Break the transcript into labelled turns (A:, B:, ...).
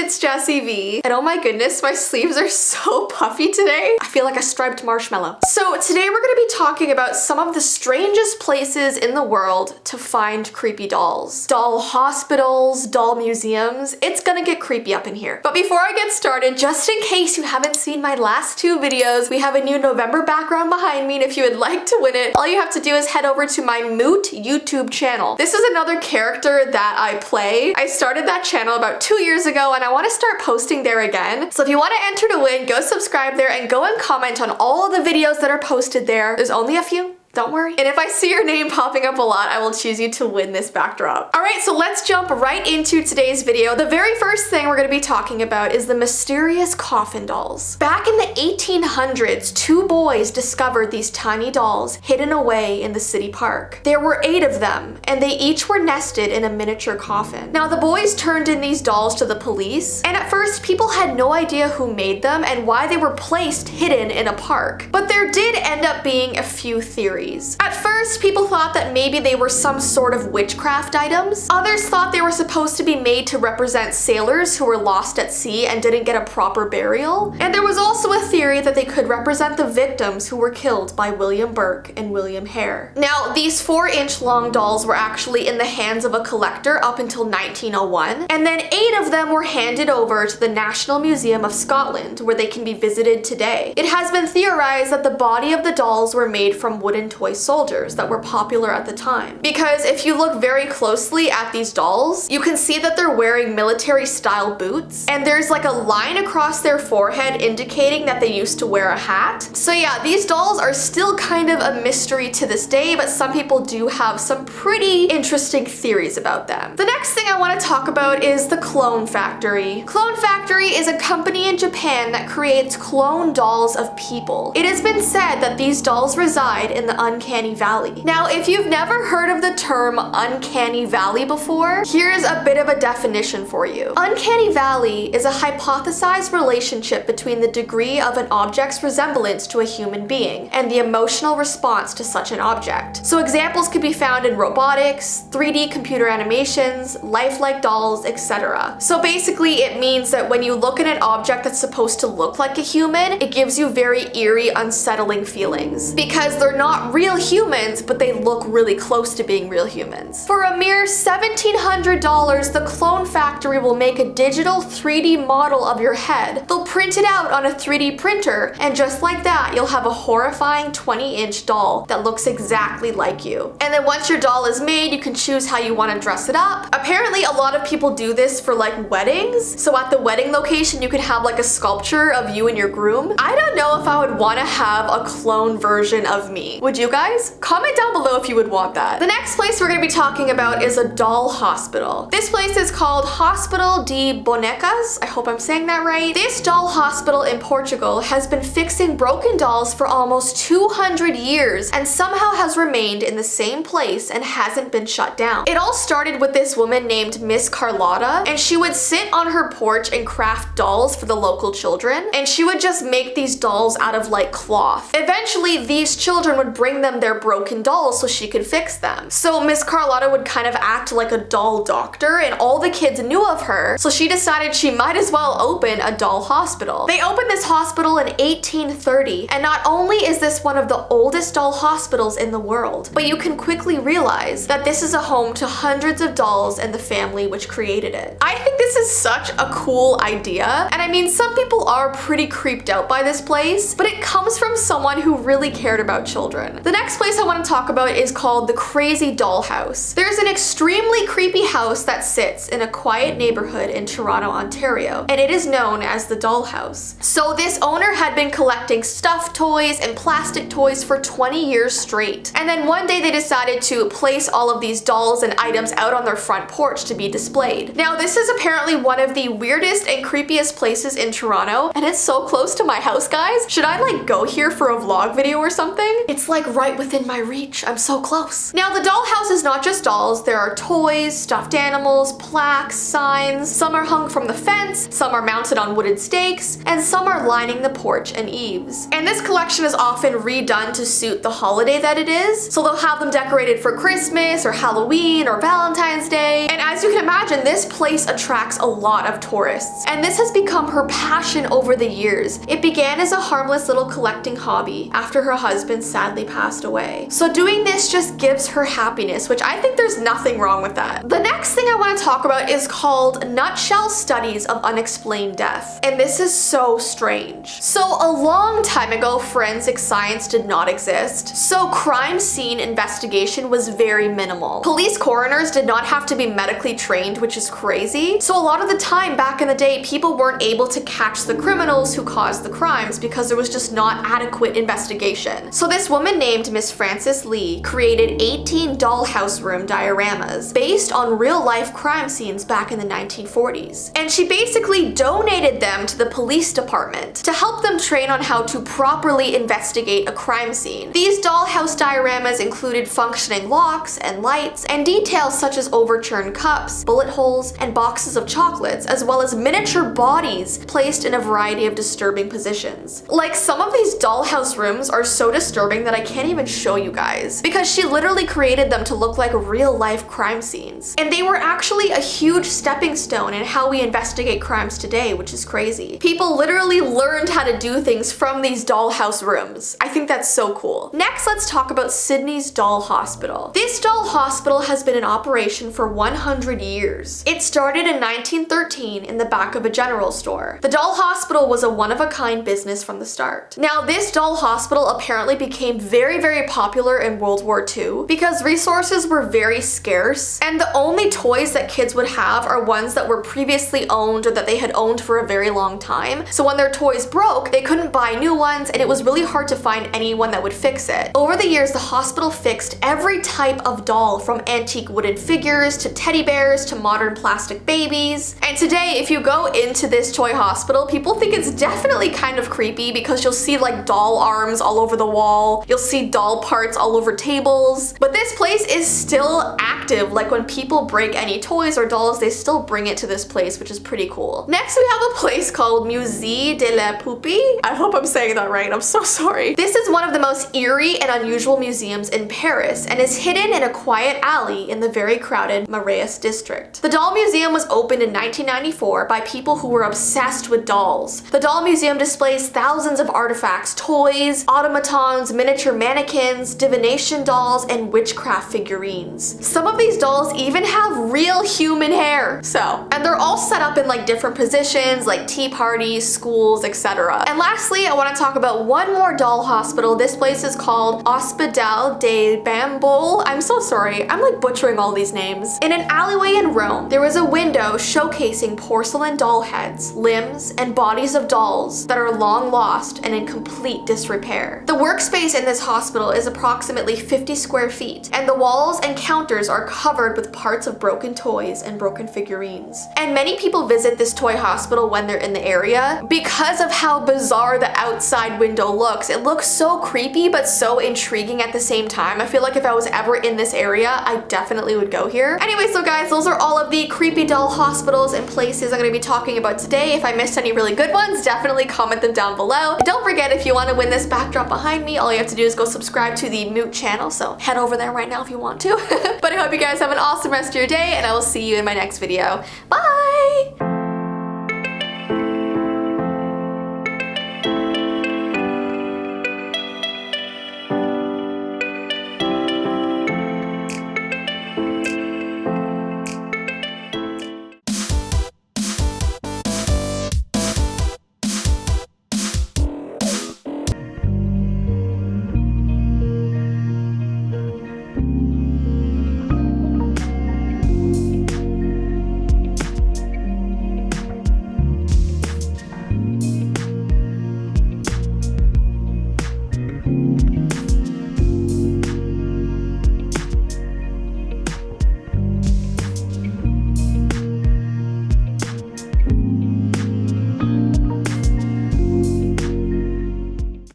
A: it's Jessii Vee. And oh my goodness, my sleeves are so puffy today. I feel like a striped marshmallow. So today we're gonna be talking about some of the strangest places in the world to find creepy dolls. Doll hospitals, doll museums. It's gonna get creepy up in here. But before I get started, just in case you haven't seen my last two videos, we have a new November background behind me, and if you would like to win it, all you have to do is head over to my Moot YouTube channel. This is another character that I play. I started that channel about 2 years ago, and I want to start posting there again. So if you want to enter to win, go subscribe there and go and comment on all of the videos that are posted there. There's only a few. Don't worry. And if I see your name popping up a lot, I will choose you to win this backdrop. All right, so let's jump right into today's video. The very first thing we're gonna be talking about is the mysterious coffin dolls. Back in the 1800s, two boys discovered these tiny dolls hidden away in the city park. There were 8 of them, and they each were nested in a miniature coffin. Now, the boys turned in these dolls to the police, and at first, people had no idea who made them and why they were placed hidden in a park. But there did end up being a few theories. At first, people thought that maybe they were some sort of witchcraft items. Others thought they were supposed to be made to represent sailors who were lost at sea and didn't get a proper burial. And there was also a theory that they could represent the victims who were killed by William Burke and William Hare. Now, these 4-inch long dolls were actually in the hands of a collector up until 1901, and then 8 of them were handed over to the National Museum of Scotland, where they can be visited today. It has been theorized that the body of the dolls were made from wooden toy soldiers that were popular at the time. Because if you look very closely at these dolls, you can see that they're wearing military style boots, and there's like a line across their forehead indicating that they used to wear a hat. So yeah, these dolls are still kind of a mystery to this day, but some people do have some pretty interesting theories about them. The next thing I want to talk about is the Clone Factory. Clone Factory is a company in Japan that creates clone dolls of people. It has been said that these dolls reside in the Uncanny Valley. Now, if you've never heard of the term Uncanny Valley before, here's a bit of a definition for you. Uncanny Valley is a hypothesized relationship between the degree of an object's resemblance to a human being and the emotional response to such an object. So examples could be found in robotics, 3D computer animations, lifelike dolls, etc. So basically, it means that when you look at an object that's supposed to look like a human, it gives you very eerie, unsettling feelings. Because they're not real humans, but they look really close to being real humans. For a mere $1,700, the Clone Factory will make a digital 3D model of your head. They'll print it out on a 3D printer, and just like that, you'll have a horrifying 20-inch doll that looks exactly like you. And then once your doll is made, you can choose how you want to dress it up. Apparently, a lot of people do this for like weddings. So at the wedding location, you could have like a sculpture of you and your groom. I don't know if I would want to have a clone version of me. Would you guys? Comment down below if you would want that. The next place we're going to be talking about is a doll hospital. This place is called Hospital de Bonecas. I hope I'm saying that right. This doll hospital in Portugal has been fixing broken dolls for almost 200 years and somehow has remained in the same place and hasn't been shut down. It all started with this woman named Miss Carlotta, and she would sit on her porch and craft dolls for the local children, and she would just make these dolls out of like cloth. Eventually, these children would bring them their broken dolls so she could fix them. So Miss Carlotta would kind of act like a doll doctor, and all the kids knew of her, so she decided she might as well open a doll hospital. They opened this hospital in 1830, and not only is this one of the oldest doll hospitals in the world, but you can quickly realize that this is a home to hundreds of dolls and the family which created it. I think this is such a cool idea, and I mean, some people are pretty creeped out by this place, but it comes from someone who really cared about children. The next place I want to talk about is called the Crazy Dollhouse. There's an extremely creepy house that sits in a quiet neighborhood in Toronto, Ontario, and it is known as the Dollhouse. So this owner had been collecting stuffed toys and plastic toys for 20 years straight. And then one day they decided to place all of these dolls and items out on their front porch to be displayed. Now, this is apparently one of the weirdest and creepiest places in Toronto, and it's so close to my house, guys. Should I like go here for a vlog video or something? It's like right within my reach. I'm so close. Now, the dollhouse is not just dolls. There are toys, stuffed animals, plaques, signs. Some are hung from the fence, some are mounted on wooden stakes, and some are lining the porch and eaves. And this collection is often redone to suit the holiday that it is. So they'll have them decorated for Christmas or Halloween or Valentine's Day. And as you can imagine, this place attracts a lot of tourists. And this has become her passion over the years. It began as a harmless little collecting hobby after her husband sadly passed away. So doing this just gives her happiness, which I think there's nothing wrong with that. The next thing I want to talk about is called Nutshell Studies of Unexplained Death. And this is so strange. So a long time ago, forensic science did not exist. So crime scene investigation was very minimal. Police coroners did not have to be medically trained, which is crazy. So a lot of the time back in the day, people weren't able to catch the criminals who caused the crimes because there was just not adequate investigation. So this woman named Miss Frances Lee created 18 dollhouse room dioramas based on real life crime scenes back in the 1940s. And she basically donated them to the police department to help them train on how to properly investigate a crime scene. These dollhouse dioramas included functioning locks and lights and details such as overturned cups, bullet holes, and boxes of chocolates, as well as miniature bodies placed in a variety of disturbing positions. Like, some of these dollhouse rooms are so disturbing that I can't even show you guys, because she literally created them to look like real life crime scenes. And they were actually a huge stepping stone in how we investigate crimes today, which is crazy. People literally learned how to do things from these dollhouse rooms. I think that's so cool. Next, let's talk about Sydney's Doll Hospital. This doll hospital has been in operation for 100 years. It started in 1913 in the back of a general store. The doll hospital was a one-of-a-kind business from the start. Now, this doll hospital apparently became very, very popular in World War II because resources were very scarce, and the only toys that kids would have are ones that were previously owned or that they had owned for a very long time. So when their toys broke, they couldn't buy new ones, and it was really hard to find anyone that would fix it. Over the years, the hospital fixed every type of doll, from antique wooden figures to teddy bears to modern plastic babies. And today, if you go into this toy hospital, people think it's definitely kind of creepy because you'll see like doll arms all over the wall. You'll see doll parts all over tables. But this place is still active. Like, when people break any toys or dolls, they still bring it to this place, which is pretty cool. Next, we have a place called Musée de la Poupée. I hope I'm saying that right. I'm so sorry. This is one of the most eerie and unusual museums in Paris and is hidden in a quiet alley in the very crowded Marais district. The doll museum was opened in 1994 by people who were obsessed with dolls. The doll museum displays thousands of artifacts, toys, automatons, miniature mannequins, divination dolls, and witchcraft figurines. Some of these dolls even have real human hair. And they're all set up in like different positions, like tea parties, schools, etc. And lastly, I want to talk about one more doll hospital. This place is called Hospital de Bambol. I'm so sorry, I'm like butchering all these names. In an alleyway in Rome, there was a window showcasing porcelain doll heads, limbs, and bodies of dolls that are long lost and in complete disrepair. The workspace in this hospital is approximately 50 square feet, and the walls and counters are covered with parts of broken toys and broken figurines. And many people visit this toy hospital when they're in the area because of how bizarre the outside window looks. It looks so creepy but so intriguing at the same time. I feel like if I was ever in this area, I definitely would go here. Anyway, so guys, those are all of the creepy doll hospitals and places I'm going to be talking about today. If I missed any really good ones, definitely comment them down below. And don't forget, if you want to win this backdrop behind me, all you have to do is go subscribe to the Moot channel, so head over there right now if you want to. But I hope you guys have an awesome rest of your day, and I will see you in my next video. Bye!